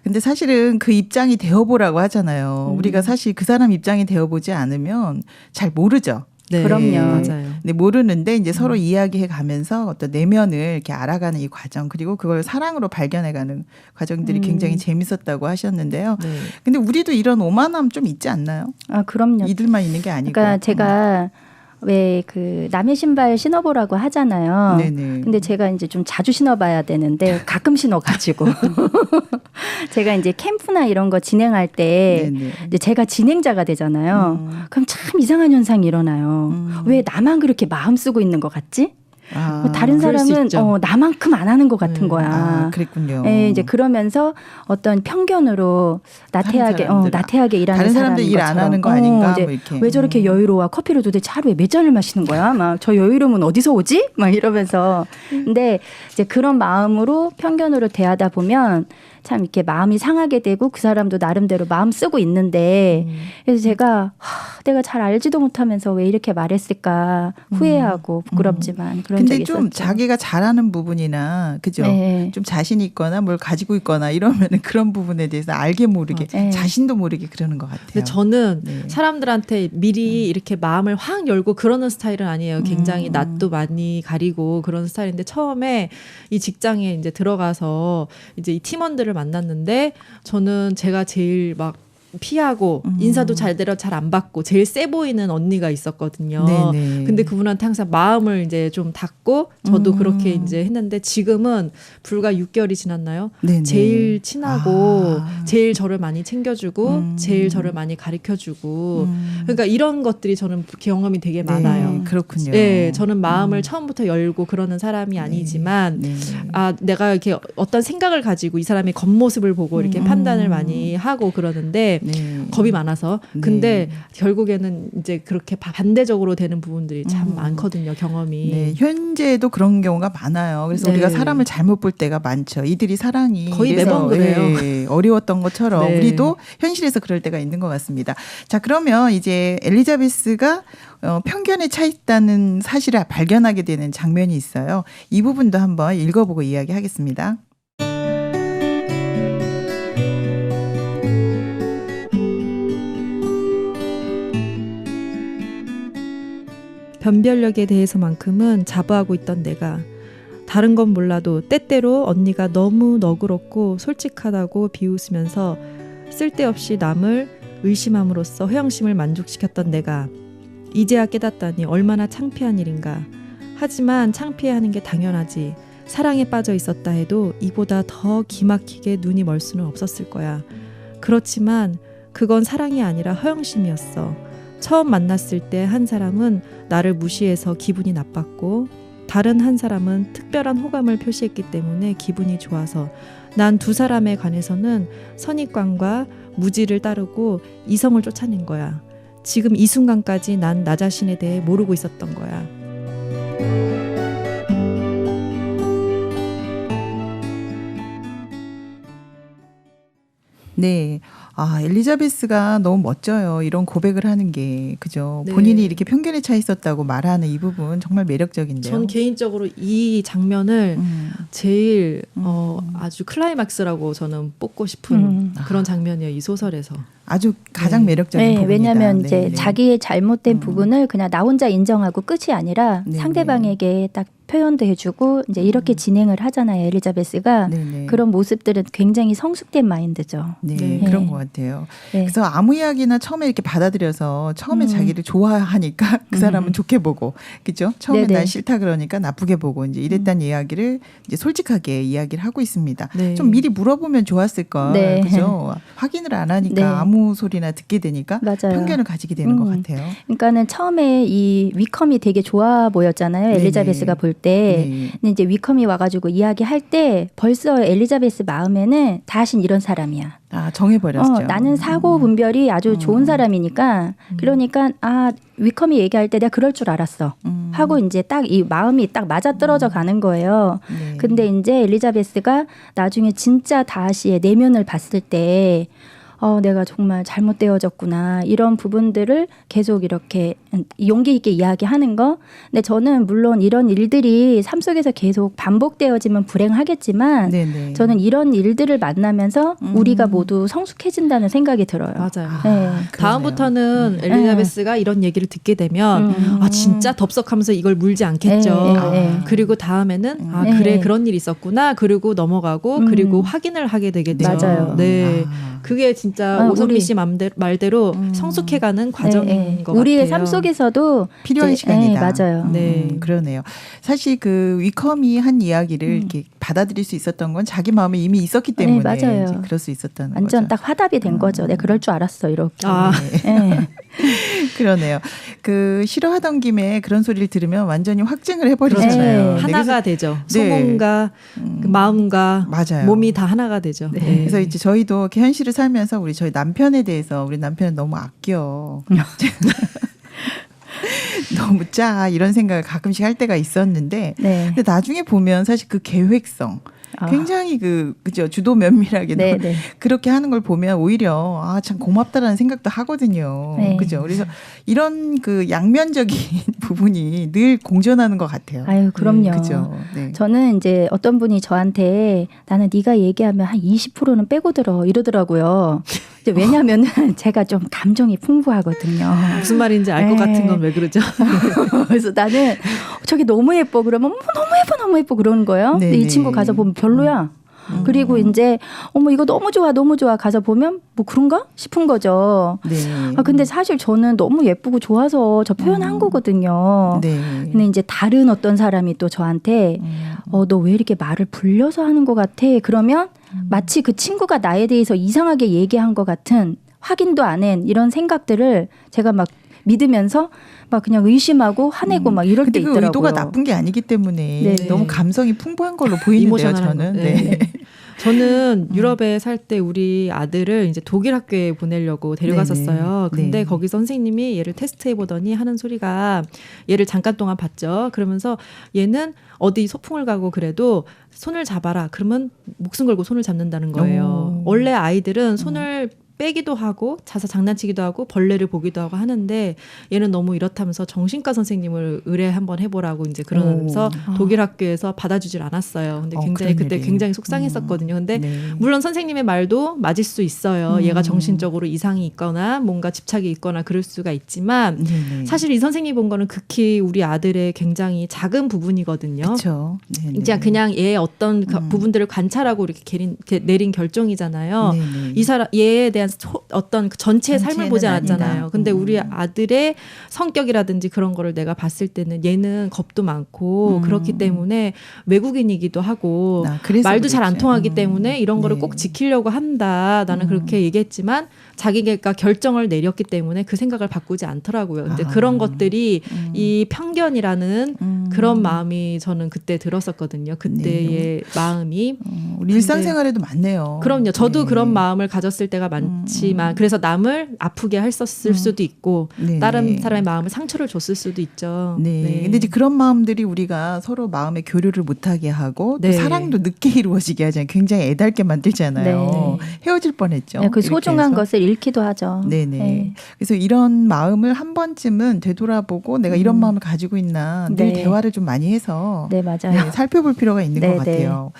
근데 사실은 그 입장이 되어보라고 하잖아요. 우리가 사실 그 사람 입장이 되어보지 않으면 잘 모르죠. 네, 그럼요. 맞아요. 근데 모르는데 이제 서로 이야기해 가면서 어떤 내면을 이렇게 알아가는 이 과정 그리고 그걸 사랑으로 발견해가는 과정들이 굉장히 재밌었다고 하셨는데요. 네. 근데 우리도 이런 오만함 좀 있지 않나요? 아 그럼요. 이들만 있는 게 아니고. 그러니까 제가 왜 그 남의 신발 신어보라고 하잖아요. 네네. 근데 제가 이제 좀 자주 신어봐야 되는데 가끔 신어가지고 제가 이제 캠프나 이런 거 진행할 때 네네. 이제 제가 진행자가 되잖아요. 그럼 참 이상한 현상이 일어나요. 왜 나만 그렇게 마음 쓰고 있는 것 같지? 아, 다른 그럴 수 사람은 있죠. 나만큼 안 하는 것 같은 거야. 아, 그랬군요. 예, 이제 그러면서 어떤 편견으로 나태하게 사람들, 나태하게 일하는 다른 사람들 사람인 일 안 것처럼. 하는 거 아닌가? 이제 뭐 이렇게. 왜 저렇게 여유로워? 커피를 도대체 하루에 몇 잔을 마시는 거야? 막 저 여유로움은 어디서 오지? 막 이러면서. 근데 이제 그런 마음으로 편견으로 대하다 보면 참 이렇게 마음이 상하게 되고 그 사람도 나름대로 마음 쓰고 있는데 그래서 제가 내가 잘 알지도 못하면서 왜 이렇게 말했을까 후회하고 부끄럽지만 그런 근데 적이 좀 있었죠. 자기가 잘하는 부분이나 그죠? 네. 좀 자신이 있거나 뭘 가지고 있거나 이러면은 그런 부분에 대해서 알게 모르게 네. 자신도 모르게 그러는 것 같아요. 근데 저는 네. 사람들한테 미리 이렇게 마음을 확 열고 그러는 스타일은 아니에요. 굉장히 낯도 많이 가리고 그런 스타일인데 처음에 이 직장에 이제 들어가서 이제 이 팀원들을 만났는데 저는 제가 제일 막 피하고 인사도 제대로 잘 안 받고 제일 세 보이는 언니가 있었거든요. 네네. 근데 그분한테 항상 마음을 이제 좀 닫고 저도 그렇게 이제 했는데 지금은 불과 6개월이 지났나요? 네네. 제일 친하고 아. 제일 저를 많이 챙겨주고 제일 저를 많이 가르쳐주고 그러니까 이런 것들이 저는 경험이 되게 많아요. 네, 그렇군요. 네, 저는 마음을 처음부터 열고 그러는 사람이 아니지만 네. 아 내가 이렇게 어떤 생각을 가지고 이 사람의 겉모습을 보고 이렇게 판단을 많이 하고 그러는데 네. 겁이 많아서 네. 근데 결국에는 이제 그렇게 반대적으로 되는 부분들이 참 많거든요. 경험이. 네, 현재도 그런 경우가 많아요. 그래서 네. 우리가 사람을 잘못 볼 때가 많죠. 이들이 사랑이 거의 이래서, 매번 그래요. 예, 어려웠던 것처럼 네. 우리도 현실에서 그럴 때가 있는 것 같습니다. 자, 그러면 이제 엘리자베스가 편견에 차 있다는 사실을 발견하게 되는 장면이 있어요. 이 부분도 한번 읽어보고 이야기하겠습니다. 변별력에 대해서만큼은 자부하고 있던 내가 다른 건 몰라도 때때로 언니가 너무 너그럽고 솔직하다고 비웃으면서 쓸데없이 남을 의심함으로써 허영심을 만족시켰던 내가 이제야 깨닫다니 얼마나 창피한 일인가. 하지만 창피해하는 게 당연하지. 사랑에 빠져 있었다 해도 이보다 더 기막히게 눈이 멀 수는 없었을 거야. 그렇지만 그건 사랑이 아니라 허영심이었어. 처음 만났을 때 한 사람은 나를 무시해서 기분이 나빴고 다른 한 사람은 특별한 호감을 표시했기 때문에 기분이 좋아서 난 두 사람에 관해서는 선입관과 무지를 따르고 이성을 쫓아낸 거야. 지금 이 순간까지 난 나 자신에 대해 모르고 있었던 거야. 네. 아, 엘리자베스가 너무 멋져요. 이런 고백을 하는 게. 그죠? 네. 본인이 이렇게 편견에 차 있었다고 말하는 이 부분 정말 매력적인데요. 전 개인적으로 이 장면을 제일 아주 클라이막스라고 저는 뽑고 싶은 그런 장면이에요. 이 소설에서. 아주 가장 네. 매력적인 네, 부분이다. 왜냐하면 네, 이제 네. 자기의 잘못된 부분을 그냥 나 혼자 인정하고 끝이 아니라 네, 상대방에게 딱 표현도 해주고 이제 이렇게 진행을 하잖아요. 엘리자베스가 네, 네. 그런 모습들은 굉장히 성숙된 마인드죠. 네, 네. 그런 것 같아요. 네. 그래서 아무 이야기나 처음에 이렇게 받아들여서 처음에 자기를 좋아하니까 그 사람은 좋게 보고, 그죠? 처음에 네네. 난 싫다 그러니까 나쁘게 보고 이제 이랬다는 이야기를 이제 솔직하게 이야기를 하고 있습니다. 네. 좀 미리 물어보면 좋았을 걸, 네. 그죠? 확인을 안 하니까 네. 아무 소리나 듣게 되니까 맞아요. 편견을 가지게 되는 것 같아요. 그러니까는 처음에 이 위컴이 되게 좋아 보였잖아요. 네네. 엘리자베스가 볼 때. 네. 근데 이제 위컴이 와가지고 이야기할 때 벌써 엘리자베스 마음에는 다신 이런 사람이야. 아, 정해버렸죠. 나는 사고 분별이 아주 좋은 사람이니까 그러니까 아 위컴이 얘기할 때 내가 그럴 줄 알았어 하고 이제 딱 이 마음이 딱 맞아 떨어져 가는 거예요. 네. 근데 이제 엘리자베스가 나중에 진짜 다시의 내면을 봤을 때 내가 정말 잘못되어졌구나 이런 부분들을 계속 이렇게 용기 있게 이야기하는 거. 근데 저는 물론 이런 일들이 삶 속에서 계속 반복되어지면 불행하겠지만 네네. 저는 이런 일들을 만나면서 우리가 모두 성숙해진다는 생각이 들어요. 맞아요. 네. 다음부터는 엘리자베스가 이런 얘기를 듣게 되면 아 진짜 덥석하면서 이걸 물지 않겠죠. 그리고 다음에는 아 그래 그런 일이 있었구나. 그리고 넘어가고 그리고 확인을 하게 되겠죠. 맞아요. 네, 그게 진짜 오선미 우리- 씨 말대로 성숙해가는 과정인 것 우리의 같아요. 삶 속에서도 필요한 이제- 시간이다. 맞아요. 네. 그러네요. 사실 그 위컴이 한 이야기를 이렇게 받아들일 수 있었던 건 자기 마음에 이미 있었기 때문에 맞아요. 이제 그럴 수 있었다는 완전 거죠. 딱 화답이 된 거죠. 내가 그럴 줄 알았어 이렇게. 아. 네. 그러네요. 그 싫어하던 김에 그런 소리를 들으면 완전히 확증을 해버리잖아요. 네. 네, 하나가 되죠. 네. 소문과 그 마음과 맞아요. 몸이 다 하나가 되죠. 네. 네. 그래서 이제 저희도 이렇게 현실을 살면서 저희 남편에 대해서 우리 남편은 너무 아껴. 너무 짜 이런 생각을 가끔씩 할 때가 있었는데 네. 근데 나중에 보면 사실 그 계획성 굉장히 그죠 주도 면밀하게 네, 네. 그렇게 하는 걸 보면 오히려 아 참 고맙다라는 생각도 하거든요. 네. 그죠? 그래서 이런 그 양면적인 부분이 늘 공존하는 것 같아요. 아유, 그럼요. 그죠? 네. 저는 이제 어떤 분이 저한테 나는 네가 얘기하면 한 20%는 빼고 들어 이러더라고요. 이제 왜냐하면은 제가 좀 감정이 풍부하거든요. 무슨 말인지 알 것 네. 같은 건 왜 그러죠? 그래서 나는 저게 너무 예뻐 그러면 너무 예뻐 그러는 거예요. 근데 이 네네. 친구 가서 보면 별로야. 그리고 이제 어머 이거 너무 좋아 너무 좋아 가서 보면 뭐 그런가 싶은 거죠. 네. 근데 사실 저는 너무 예쁘고 좋아서 저 표현한 거거든요. 네. 근데 이제 다른 어떤 사람이 또 저한테 너 왜 이렇게 말을 불려서 하는 것 같아? 그러면 마치 그 친구가 나에 대해서 이상하게 얘기한 것 같은 확인도 안 한 이런 생각들을 제가 막 믿으면서 막 그냥 의심하고 화내고 막 이럴 때 근데 그 있더라고요. 의도가 나쁜 게 아니기 때문에 네. 너무 감성이 풍부한 걸로 보이는데요, 이모셔널한 저는. 거. 네. 네. 저는 유럽에 살 때 우리 아들을 이제 독일 학교에 보내려고 데려갔었어요. 네네. 근데 네. 거기 선생님이 얘를 테스트해 보더니 하는 소리가 얘를 잠깐 동안 봤죠. 그러면서 얘는 어디 소풍을 가고 그래도 손을 잡아라. 그러면 목숨 걸고 손을 잡는다는 거예요. 오. 원래 아이들은 손을 빼기도 하고 자서 장난치기도 하고 벌레를 보기도 하고 하는데 얘는 너무 이렇다면서 정신과 선생님을 의뢰 한번 해보라고 이제 그러면서 독일 학교에서 받아주질 않았어요. 근데 굉장히 그런 그때 일이. 굉장히 속상했었거든요. 근데 네. 물론 선생님의 말도 맞을 수 있어요. 얘가 정신적으로 이상이 있거나 뭔가 집착이 있거나 그럴 수가 있지만 네네. 사실 이 선생님이 본 거는 극히 우리 아들의 굉장히 작은 부분이거든요. 그렇죠. 이제 그냥 얘의 어떤 부분들을 관찰하고 이렇게 내린 결정이잖아요. 네네. 이 사람 얘에 대한 어떤 그 전체의 삶을 전체는 보지 아니다. 않았잖아요. 근데 우리 아들의 성격이라든지 그런 거를 내가 봤을 때는 얘는 겁도 많고 그렇기 때문에 외국인이기도 하고 그래서 말도 잘 안 그랬죠. 통하기 때문에 이런 거를 네. 꼭 지키려고 한다. 나는 그렇게 얘기했지만 자기가 결정을 내렸기 때문에 그 생각을 바꾸지 않더라고요. 근데 그런 것들이 이 편견이라는 그런 마음이 저는 그때 들었었거든요. 그때의 마음이. 우리 일상생활에도 많네요. 그럼요. 저도 네. 그런 마음을 가졌을 때가 많지만 그래서 남을 아프게 했었을 수도 있고 네. 다른 사람의 마음을 상처를 줬을 수도 있죠. 네. 근데 이제 그런 마음들이 우리가 서로 마음의 교류를 못하게 하고 또 네. 사랑도 늦게 이루어지게 하잖아요. 굉장히 애달게 만들잖아요. 네. 헤어질 뻔했죠. 네, 그 이렇게 소중한 해서. 것을 잃기도 하죠. 네네. 네. 그래서 이런 마음을 한 번쯤은 되돌아보고 내가 이런 마음을 가지고 있나 늘 네. 대화를 좀 많이 해서 네, 맞아요. 살펴볼 필요가 있는 네, 것 같아요.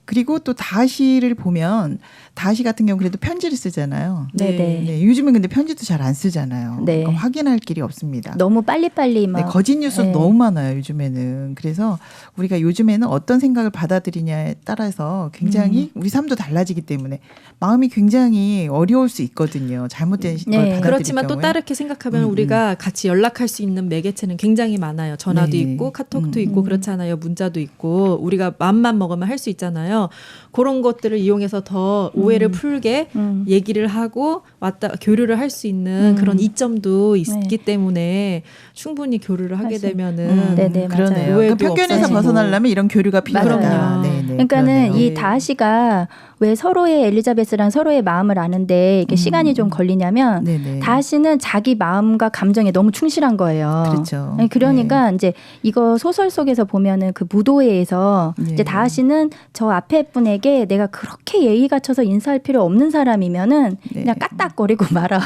그리고 또 다시를 보면 다시 같은 경우 그래도 편지를 쓰잖아요. 네네. 네, 요즘은 근데 편지도 잘 안 쓰잖아요. 네. 그러니까 확인할 길이 없습니다. 너무 빨리빨리 막 네, 거짓 뉴스 네. 너무 많아요, 요즘에는. 그래서 우리가 요즘에는 어떤 생각을 받아들이냐에 따라서 굉장히 우리 삶도 달라지기 때문에 마음이 굉장히 어려울 수 있거든요. 잘못된 걸 네. 받아들일 그렇지만 또 경우에. 다르게 생각하면 우리가 같이 연락할 수 있는 매개체는 굉장히 많아요. 전화도 네. 있고 카톡도 있고 그렇잖아요. 문자도 있고 우리가 마음만 먹으면 할 수 있잖아요. 그런 것들을 이용해서 더 오해를 풀게 얘기를 하고 교류를 할 수 있는 그런 이점도 있기 때문에 충분히 교류를 하게 사실. 되면은 네네, 맞아요. 그러네요. 오해도 그러니까 편견에서 없어지고. 벗어나려면 이런 교류가 필요하다. 그럼요. 네네, 그러니까는 그러네요. 이 다하 씨가 왜 서로의 엘리자베스랑 서로의 마음을 아는데 이게 시간이 좀 걸리냐면 네네. 다하 씨는 자기 마음과 감정에 너무 충실한 거예요. 그렇죠. 네, 그러니까 이제 이거 소설 속에서 보면은 그 무도회에서 네. 이제 다하 씨는 저 앞에 분에게 내가 그렇게 예의 갖춰서 인사할 필요 없는 사람이면은 네. 그냥 까딱거리고 말아.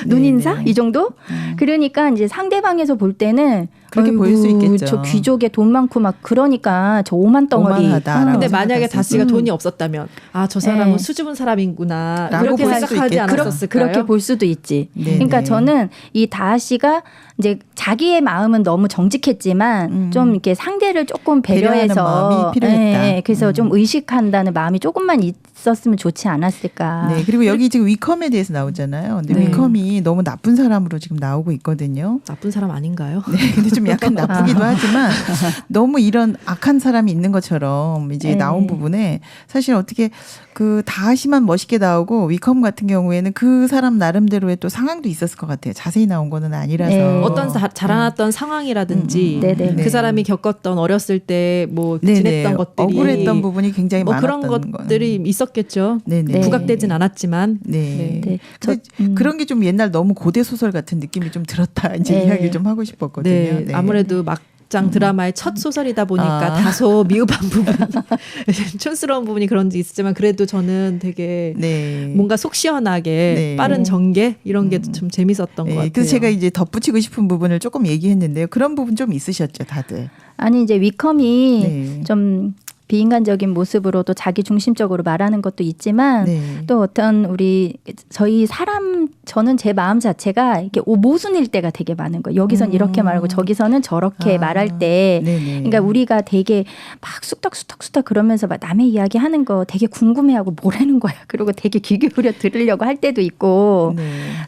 눈인사 네. 이 정도? 그러니까 이제 상대방에서 볼 때는 그렇게 보일 수 있겠죠. 저 귀족에 돈 많고 막 그러니까 저 오만 덩어리. 오만하다라고 근데 생각할 만약에 수 다씨가 있죠. 돈이 없었다면 저 사람은 네. 수줍은 사람이구나 라고 이렇게 볼 수 생각하지 있겠죠. 않았었을까요? 그렇게 볼 수도 있지. 네네. 그러니까 저는 이 다하 씨가 이제 자기의 마음은 너무 정직했지만 좀 이렇게 상대를 조금 배려하는 배려해서 마음이 필요했다. 그래서 좀 의식한다는 마음이 조금만 있었으면 좋지 않았을까. 네, 그리고 여기 지금 위컴에 대해서 나오잖아요. 근데 네. 위컴이 너무 나쁜 사람으로 지금 나오고 있거든요. 나쁜 사람 아닌가요? 네, 근데 좀 약간 나쁘기도 하지만 너무 이런 악한 사람이 있는 것처럼 이제 네. 나온 부분에 사실 어떻게 그 다하시만 멋있게 나오고 위컴 같은 경우에는 그 사람 나름대로의 또 상황도 있었을 것 같아요. 자세히 나온 거는 아니라서. 네. 어떤 자라났던 상황이라든지 네네. 그 사람이 겪었던 어렸을 때 뭐 네네. 지냈던 것들이 억울했던 부분이 굉장히 뭐 많았던 그런 것들이 있었겠죠. 네네. 네. 부각되진 않았지만 네. 네. 근데 그런 게 좀 옛날 너무 고대 소설 같은 느낌이 좀 들었다. 이제 네. 이야기를 좀 하고 싶었거든요. 네, 네. 아무래도 막장 드라마의 첫 소설이다 보니까 아. 다소 미흡한 부분이 촌스러운 부분이 그런지 있었지만 그래도 저는 되게 네. 뭔가 속 시원하게 네. 빠른 전개 이런 게 좀 재밌었던 것 같아요. 그래서 제가 이제 덧붙이고 싶은 부분을 조금 얘기했는데요. 그런 부분 좀 있으셨죠, 다들. 아니 이제 위컴이 네. 좀 비인간적인 모습으로도 자기 중심적으로 말하는 것도 있지만 네. 또 어떤 저는 제 마음 자체가 이렇게 모순일 때가 되게 많은 거예요. 여기선 이렇게 말하고 저기서는 저렇게 말할 때. 네네. 그러니까 우리가 되게 막 쑥덕 그러면서 막 남의 이야기 하는 거 되게 궁금해하고 뭐라는 거야. 그리고 되게 귀 기울여 들으려고 할 때도 있고 네.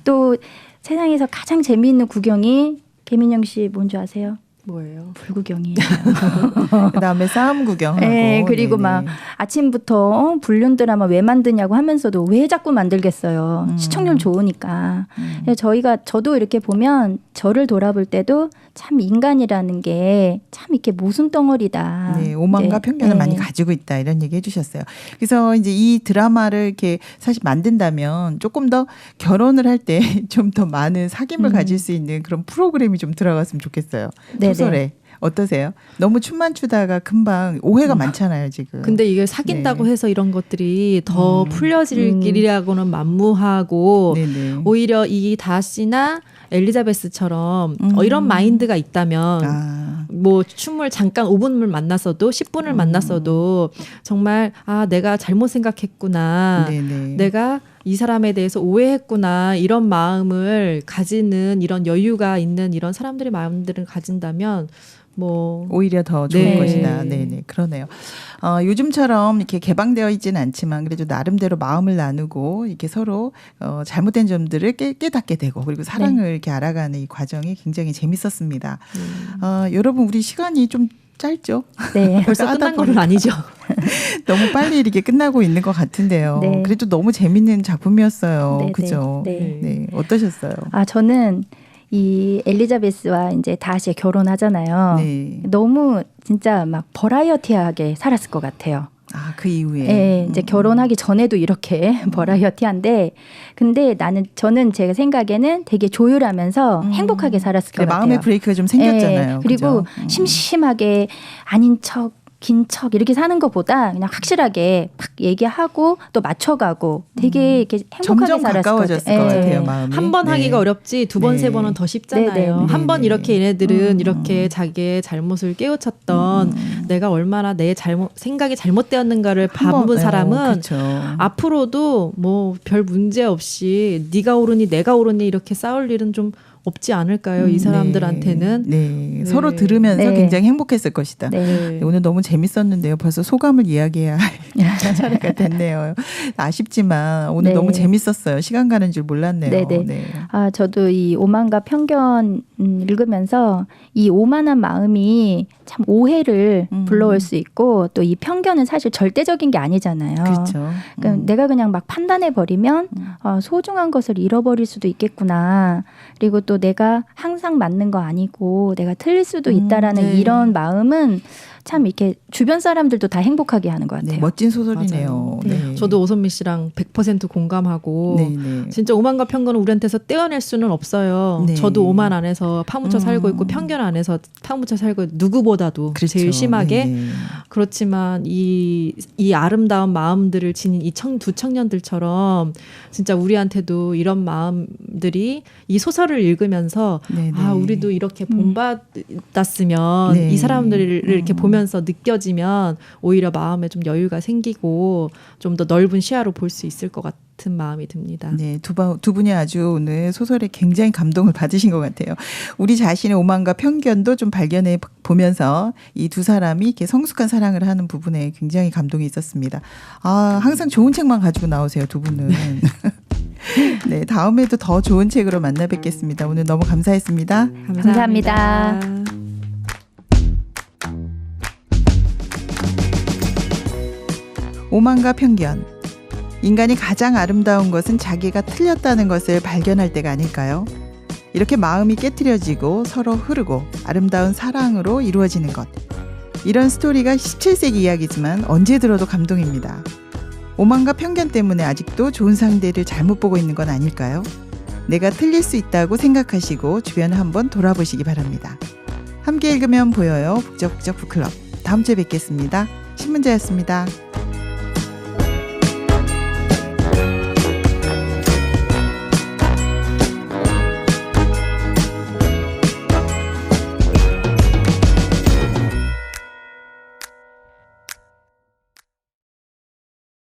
또 세상에서 가장 재미있는 구경이 배민영 씨 뭔지 아세요? 뭐예요? 불구경이에요. 그다음에 싸움 구경하고. 네, 그리고 네네. 막 아침부터 불륜 드라마 왜 만드냐고 하면서도 왜 자꾸 만들겠어요. 시청률 좋으니까. 저도 이렇게 보면 저를 돌아볼 때도 참 인간이라는 게 참 이렇게 모순 덩어리다. 네, 오만과 편견을 네. 많이 가지고 있다 이런 얘기 해주셨어요. 그래서 이제 이 드라마를 이렇게 사실 만든다면 조금 더 결혼을 할 때 좀 더 많은 사귐을 가질 수 있는 그런 프로그램이 좀 들어갔으면 좋겠어요. 네네. 소설에 어떠세요? 너무 춤만 추다가 금방 오해가 많잖아요 지금. 근데 이게 사귄다고 네. 해서 이런 것들이 더 풀려질 길이라고는 만무하고 네네. 오히려 이 다씨나 엘리자베스처럼 이런 마인드가 있다면 아, 뭐 춤을 잠깐 5분을 만났어도 10분을 만났어도 정말 내가 잘못 생각했구나. 네네. 내가 이 사람에 대해서 오해했구나. 이런 마음을 가지는 이런 여유가 있는 이런 사람들의 마음들을 가진다면 뭐 오히려 더 좋은 네. 것이다. 네네. 그러네요. 요즘처럼 이렇게 개방되어 있지는 않지만 그래도 나름대로 마음을 나누고 이렇게 서로 잘못된 점들을 깨닫게 되고 그리고 사랑을 이렇게 알아가는 이 과정이 굉장히 재밌었습니다. 여러분 우리 시간이 좀 짧죠? 네. 벌써 끝난 건 아니죠. 너무 빨리 이렇게 끝나고 있는 것 같은데요. 네. 그래도 너무 재밌는 작품이었어요. 네, 그죠? 네. 네. 어떠셨어요? 저는 이 엘리자베스와 이제 다시 결혼하잖아요. 네. 너무 진짜 막 버라이어티하게 살았을 것 같아요. 그 이후에. 네, 이제 결혼하기 전에도 이렇게 버라이어티한데, 근데 저는 제가 생각에는 되게 조율하면서 행복하게 살았을 것 네, 같아요. 마음의 브레이크가 좀 생겼잖아요. 그리고 그죠? 심심하게 아닌 척, 긴 척 이렇게 사는 것보다 그냥 확실하게 막 얘기하고 또 맞춰가고 되게 이렇게 행복하게 점점 살았을 가까워졌을 것 같아요. 마음이. 한 번 네. 하기가 어렵지 두 번, 네. 세 번은 더 쉽잖아요. 네, 네, 네. 한 번 네, 이렇게 얘네들은 이렇게 자기의 잘못을 깨우쳤던 내가 얼마나 내 생각이 잘못되었는가를 봐본 사람은 그렇죠. 앞으로도 뭐 별 문제 없이 네가 옳으니 내가 옳으니 이렇게 싸울 일은 좀 없지 않을까요? 이 사람들한테는. 네. 서로 들으면서 네. 굉장히 행복했을 것이다. 네. 네, 오늘 너무 재밌었는데요. 벌써 소감을 이야기해야 할 차례가 됐네요. 아쉽지만 오늘 네. 너무 재밌었어요. 시간 가는 줄 몰랐네요. 네네. 네. 저도 이 오만과 편견 읽으면서 이 오만한 마음이 참 오해를 불러올 수 있고 또 이 편견은 사실 절대적인 게 아니잖아요. 그렇죠. 그러니까 내가 그냥 막 판단해 버리면 소중한 것을 잃어버릴 수도 있겠구나. 그리고 또 내가 항상 맞는 거 아니고 내가 틀릴 수도 있다라는 네. 이런 마음은 참 이렇게 주변 사람들도 다 행복하게 하는 것 같아요. 네, 멋진 소설이네요. 맞아요. 네. 저도 오선미 씨랑 100% 공감하고 네, 네. 진짜 오만과 편견은 우리한테서 떼어낼 수는 없어요. 네. 저도 오만 안에서 파묻혀 살고 있고 편견 안에서 파묻혀 살고 있고 누구보다도 그렇죠. 제일 심하게 네. 그렇지만 이 아름다운 마음들을 지닌 이 두 청년들처럼 진짜 우리한테도 이런 마음들이 이 소설을 읽으면서 네, 네. 우리도 이렇게 본받았으면 네. 이 사람들을 이렇게 보면서 느껴지면 오히려 마음에 좀 여유가 생기고 좀 더 넓은 시야로 볼 수 있을 것 같은 마음이 듭니다. 네, 두 분이 아주 오늘 소설에 굉장히 감동을 받으신 것 같아요. 우리 자신의 오만과 편견도 좀 발견해 보면서 이 두 사람이 이렇게 성숙한 사랑을 하는 부분에 굉장히 감동이 있었습니다. 항상 좋은 책만 가지고 나오세요, 두 분은. 네, 다음에도 더 좋은 책으로 만나 뵙겠습니다. 오늘 너무 감사했습니다. 감사합니다. 오만과 편견. 인간이 가장 아름다운 것은 자기가 틀렸다는 것을 발견할 때가 아닐까요? 이렇게 마음이 깨트려지고 서로 흐르고 아름다운 사랑으로 이루어지는 것. 이런 스토리가 17세기 이야기지만 언제 들어도 감동입니다. 오만과 편견 때문에 아직도 좋은 상대를 잘못 보고 있는 건 아닐까요? 내가 틀릴 수 있다고 생각하시고 주변을 한번 돌아보시기 바랍니다. 함께 읽으면 보여요. 북적북적 북클럽. 다음 주에 뵙겠습니다. 신문자였습니다.